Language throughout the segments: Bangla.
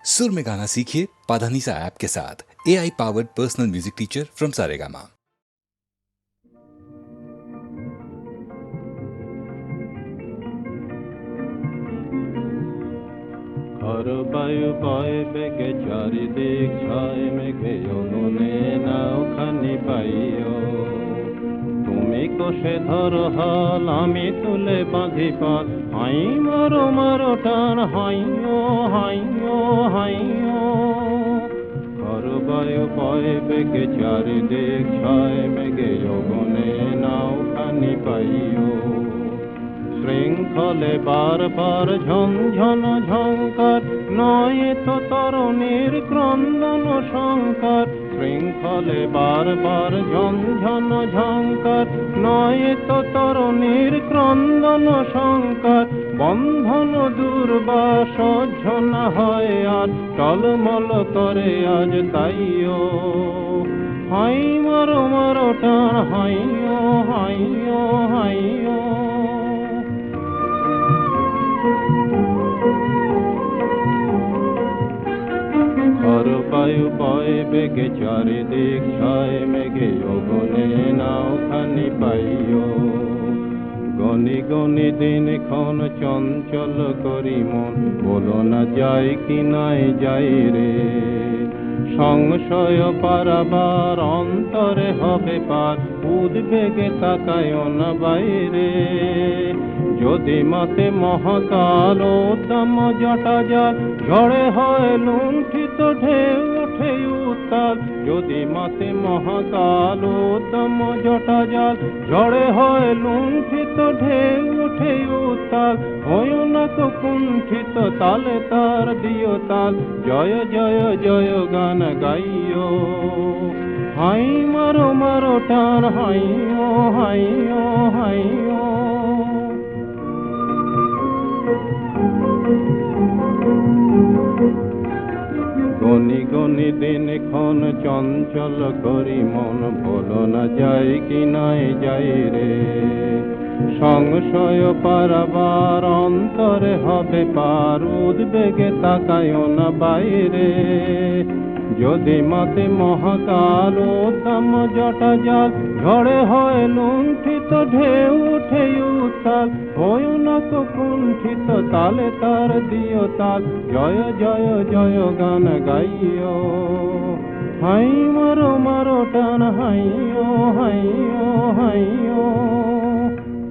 सुर में गाना सीखिए पाधानीसा ऐप के साथ। AI powered personal music teacher from Saregama. ঘর বায়ু বয় বেগে চারিদিক ছয় মেঘে অগুনে নাওখানি পাইও। তুমি কোষে ধরো হাল আমি তুলে বাঁধি পাল, হাই মারো মারো টান হাইও হাইও হাইও। ঘর বায়ু বয় বেগে চারিদিক ছয় মেঘে অগুনে নাওখানি পাইও। শৃঙ্খলে বারবার ঝনঝন ঝঙ্কার, নয় তো তরুণীর ক্রন্দন শঙ্কার। শৃঙ্খলে বারবার ঝনঝন ঝঙ্কার, নয় তো তরুণীর ক্রন্দন শঙ্কার। বন্ধন দুর্বা সহ্য না হয় আর, টলমল করে আজ তাইও। হাই মারো মারো টান হাইও হাইও হাইও। ঘর বায়ু বয় বেগে চারিদিক ছয় মেঘে অগুনে নাওখানি পাইও। গনি গনি দিন ক্ষণ চঞ্চল করি মন, বলো না যাই কি নাই যাই রে। সংশয় পারাবার অন্তরে হবে পার, উদ্বেগে তাকায় না বাইরে। যদি মাতে মহাকাল উদ্দাম জটা জাল, ঝড়ে হয় লুণ্ঠিত ঢেউ ওঠে উত্তাল। যদি মাতে মহাকাল উদ্দাম জটা জাল, ঝড়ে হয় লুণ্ঠিত ঢেউ ওঠে উত্তাল। হয় না তো কুণ্ঠিত তালে তার দিও তাল, জয় জয় জয় গান গাইও। হাই মারো মারো টান হাইও হাইও হাইও। গনি গনি দিন ক্ষণ চঞ্চল করি মন, বলো না যাই কি নাই যাই রে। সংশয় পারাবার অন্তরে হবে পার, উদ্বেগে তাকায় না বাইরে। যদি মাতে মহাকাল উদ্দাম জটা জাল, ঝড়ে হয় লুণ্ঠিত ঢেউ ওঠে উত্তাল। হয় না তো কুণ্ঠিত তালে তার দিও তাল, জয় জয় জয় গান গাইও। হাই মারো মারো টান হাইও হাইও হাইও।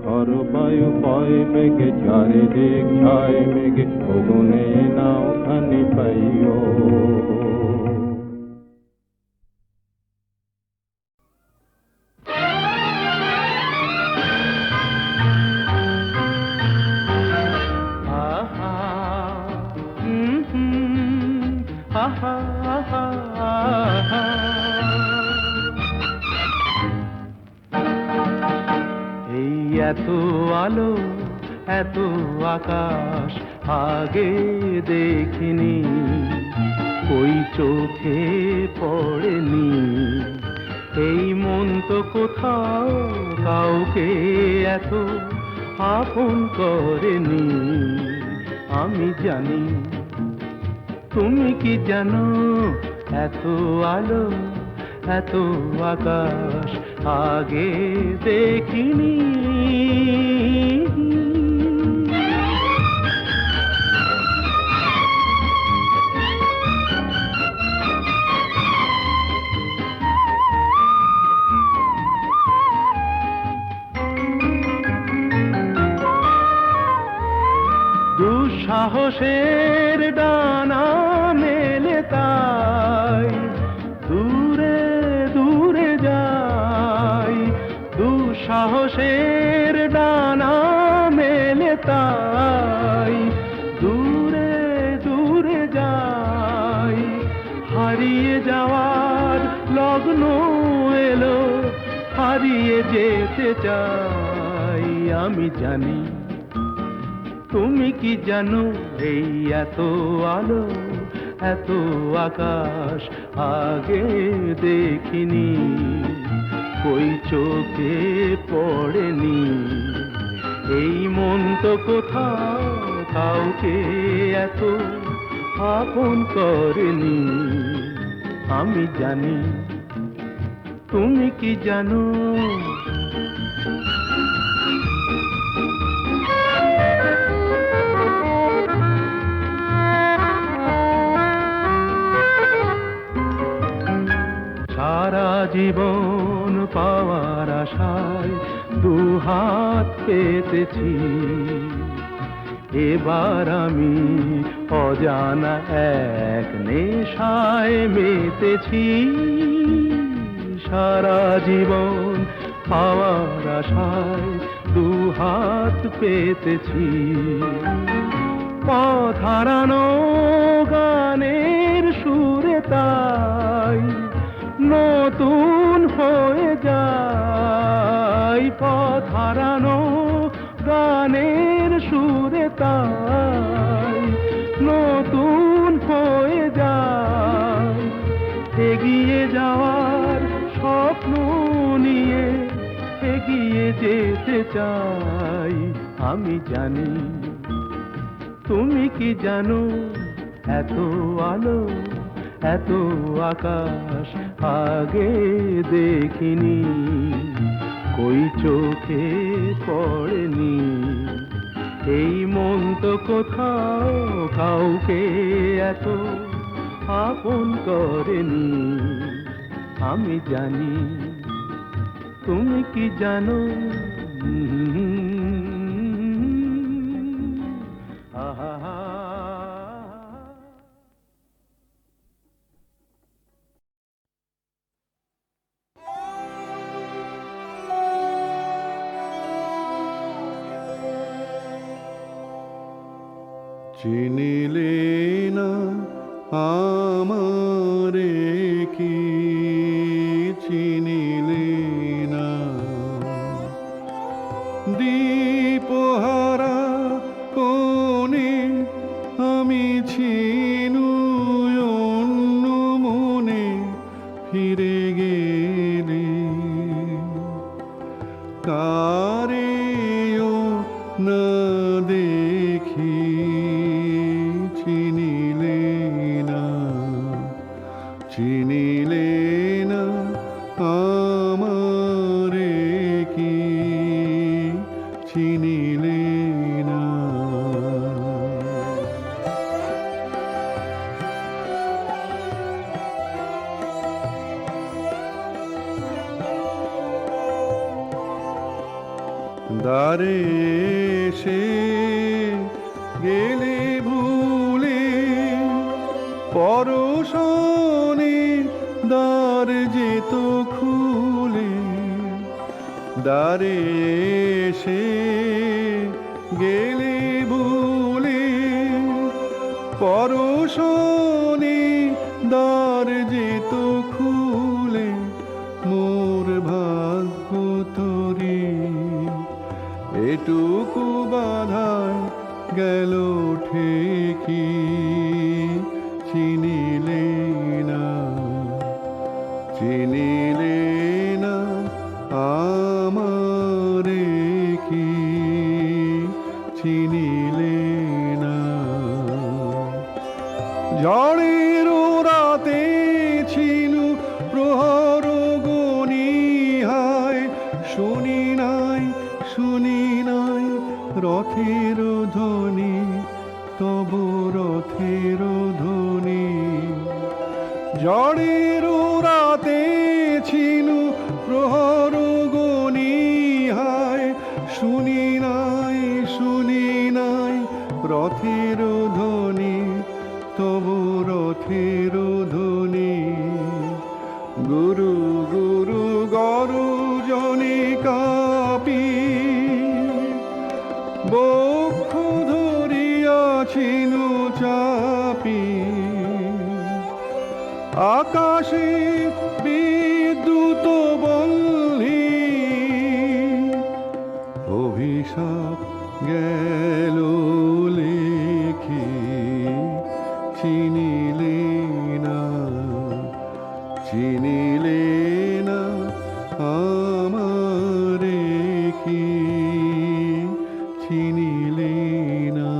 ঘর বায়ু বয় বেগে চারিদিক ছয় মেঘে অগুনে নাওখানি পাইও। এই এত আলো এত আকাশ আগে দেখিনি, ওই চোখে পড়েনি। এই মন তো কোথাও কাউকে এত আপন করেনি। আমি জানি তুমি কি জানো, এত আলো এত আকাশ আগে দেখিনি। দুঃসাহসের ডানা মেলে তাই দূরে দূরে যাই। দুঃসাহসের ডানা মেলে তাই দূরে দূরে যাই। হারিয়ে যাওয়ার লগ্ন এলো, হারিয়ে যেতে চাই। আমি জানি তুমি কি জানো, এই এত আলো এত আকাশ আগে দেখিনি, কই চোখে পড়েনি। এই মন তো কোথাও কাউকে এত আপন করেনি। আমি জানি, তুমি কি জানো? সারা জীবন পাওয়ার আশায় দুহাত পেতেছি, এবার আমি অজানা এক নেশায় মেতেছি। সারা জীবন পাওয়ার আশায় দুহাত পেতেছি, পথ হারানো গানের সুরে তাই নতুন হয়ে যায়। পথ হারানো গানের সুরে তাই নতুন হয়ে যায়। এগিয়ে যাওয়ার স্বপ্ন নিয়ে এগিয়ে যেতে চাই। আমি জানি, তুমি কি জানো? এত আলো এত আকাশ আগে দেখিনি, কই চোখে পড়েনি। এই মন তো কোথাও কাউকে এত আপন করেনি। আমি জানি, তুমি কি জানো? আহা। চিনিলে না আমারে কি, চিনিলে না দীপহারা কোণে আমি ছিনু অন্য মনে ফিরে গেলে। কারেও না দেখি, চিনিলে না, চিনিলে না আমারে কি, চিনিলে না। দ্বারে এসে গেলে ভুলে পরশনে দ্বার যেত খুলে। দ্বারে এসে গেলে ভুলে পরশনে দ্বার যেত খুলে। মোর ভাগ্য তোরে এটুকু বাধায় গেল ঠেকি, চিনিলে না, চিনিলে না আমারে কি, চিনিলে না। ঝড়ের রাতে ছিল প্রহর গনিহায়, শুনি নাই, শুনি নাই রথের ধ্বনি, তব রথের ধ্বনি। ঝড়ের রাতে ছিল প্রহর গনিহায়, শুনি নাই, শুনি নাই রথের ধ্বনি, তব রথের ধ্বনি। গুরু গুরু গরুজনে কাপি বক্ষ ধরিয়াছিনু চাপি। আকাশে বিদ্যুৎ বল্লি অভিশাপ গেল লেখি, চিনিলে না, চিনিলে না আমারে কি, চিনিলে না।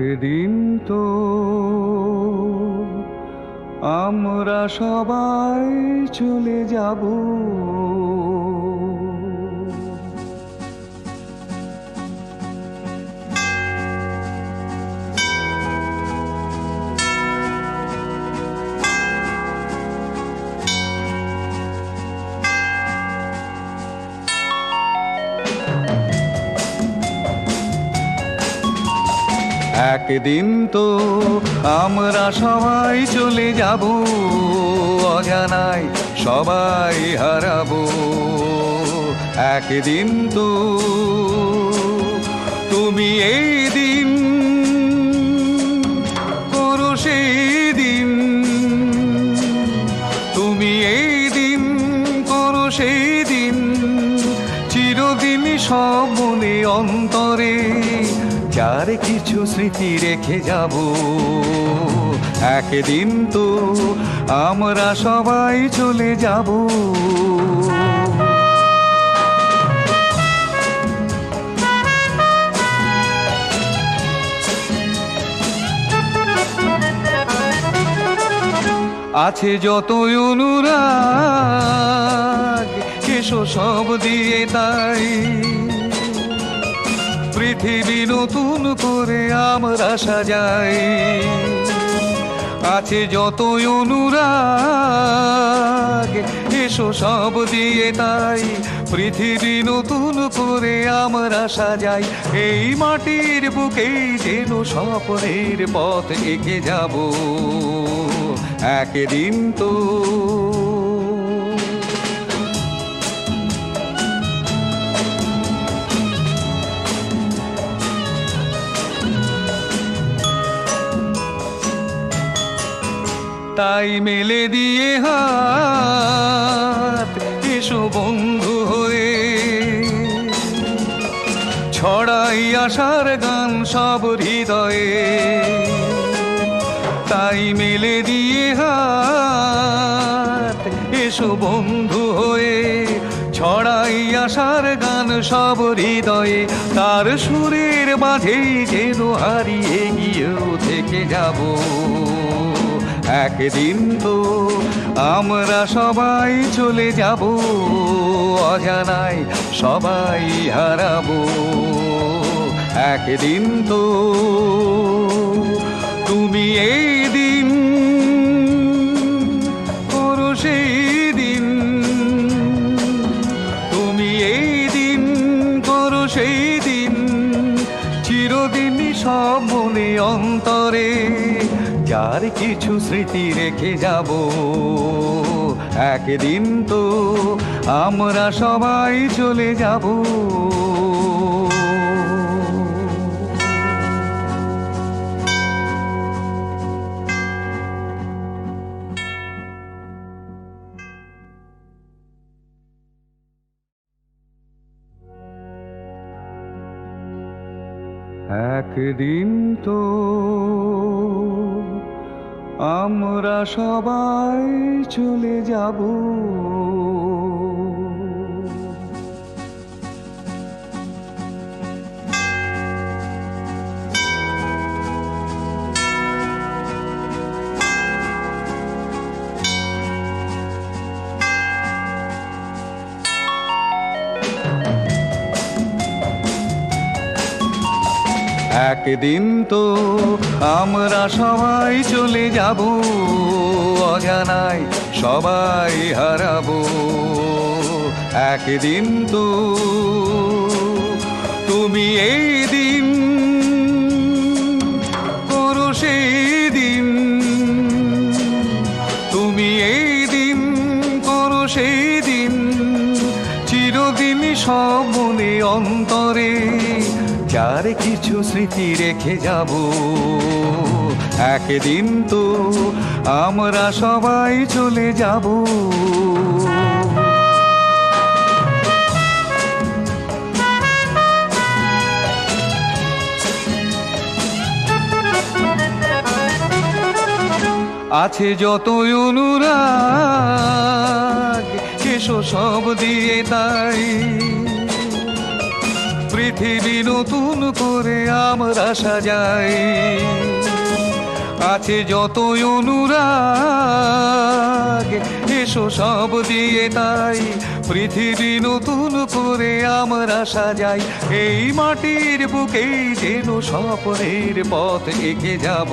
একদিন তো আমরা সবাই চলে যাব। একদিন তো আমরা সবাই চলে যাব, অজানায় সবাই হারাবো। একদিন তো তুমি এই দিন করো সেই দিন, তুমি এই দিন করো সেই দিন, চিরদিন সব মনে অন্তরে যার কিছু স্মৃতি রেখে যাব। একদিন তো আমরা সবাই চলে যাব। আছে যতই অনুরাগ এসো সব দিয়ে তাই পৃথিবী নতুন করে আমরা সাজাই। আছে যতই অনুরাগ এসো সব দিয়ে তাই পৃথিবী নতুন করে আমরা সাজাই। এই মাটির বুকেই যেন স্বপ্নের পথ এগিয়ে যাব। একদিন তো তাই মেলে দিয়ে হাত এসো বন্ধু হয়ে, ছড়াই আশার গান সব হৃদয়ে। তাই মেলে দিয়ে হাত এসো বন্ধু হয়ে, ছড়াই আশার গান সব হৃদয়ে। তার সুরের মাঝেই যেন হারিয়ে গিয়েও থেকে যাব। একদিন তো আমরা সবাই চলে যাব, অজানায় সবাই হারাবো। একদিন তো তুমি এই দিন করো সেই দিন, তুমি এই দিন করো সেই দিন, চিরদিনই সব মনে অন্তরে যার কিছু স্মৃতি রেখে যাব। একদিন তো আমরা সবাই চলে যাব। একদিন তো আমরা সবাই চলে যাব। একদিন তো আমরা সবাই চলে যাব, অজানায় সবাই হারাবো। একদিন তো তুমি এই দিন করো সেই দিন, তুমি এই দিন করো সেই দিন, চিরদিন সব মনে অন্তরে যার কিছু স্মৃতি রেখে যাব। একদিন তো আমরা সবাই চলে যাব। আছে যতই অনুরাগ এসো সব দিয়ে তাই পৃথিবী নতুন করে আমরা সাজাই। আছে যতই অনুরাগ এসো সব দিয়ে তাই পৃথিবী নতুন করে আমরা সাজাই। এই মাটির বুকেই যেন স্বপ্নের পথ এঁকে যাব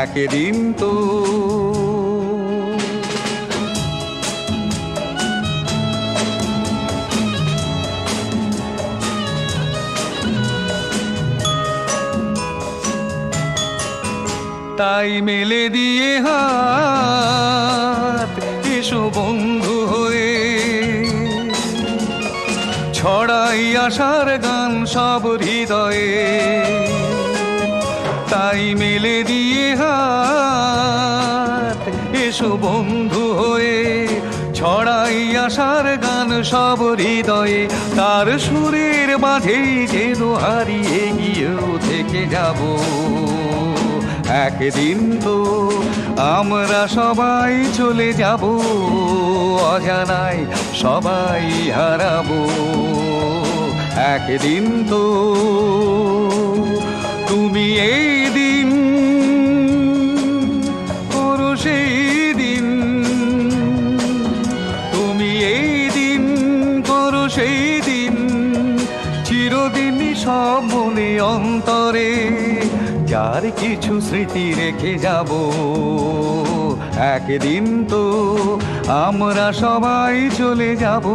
একদিন তো। তাই মেলে দিয়ে হাত এসো বন্ধু হয়ে ছড়াই আশার গান সব হৃদয়ে। তাই মেলে দিয়ে হাত এসো বন্ধু হয়ে ছড়াই আশার গান সব হৃদয়ে। তার সুরের মাঝেই যেন হারিয়ে গিয়েও থেকে যাব একদিন তো। আমরা সবাই চলে যাব অজানায় সবাই হারাবো একদিন তো। তুমি এই দিন করো সেই দিন, তুমি এই দিন করো সেই দিন চিরদিনই সব মনে অন্তরে। যার কিছু স্মৃতি রেখে যাব একদিন তো আমরা সবাই চলে যাব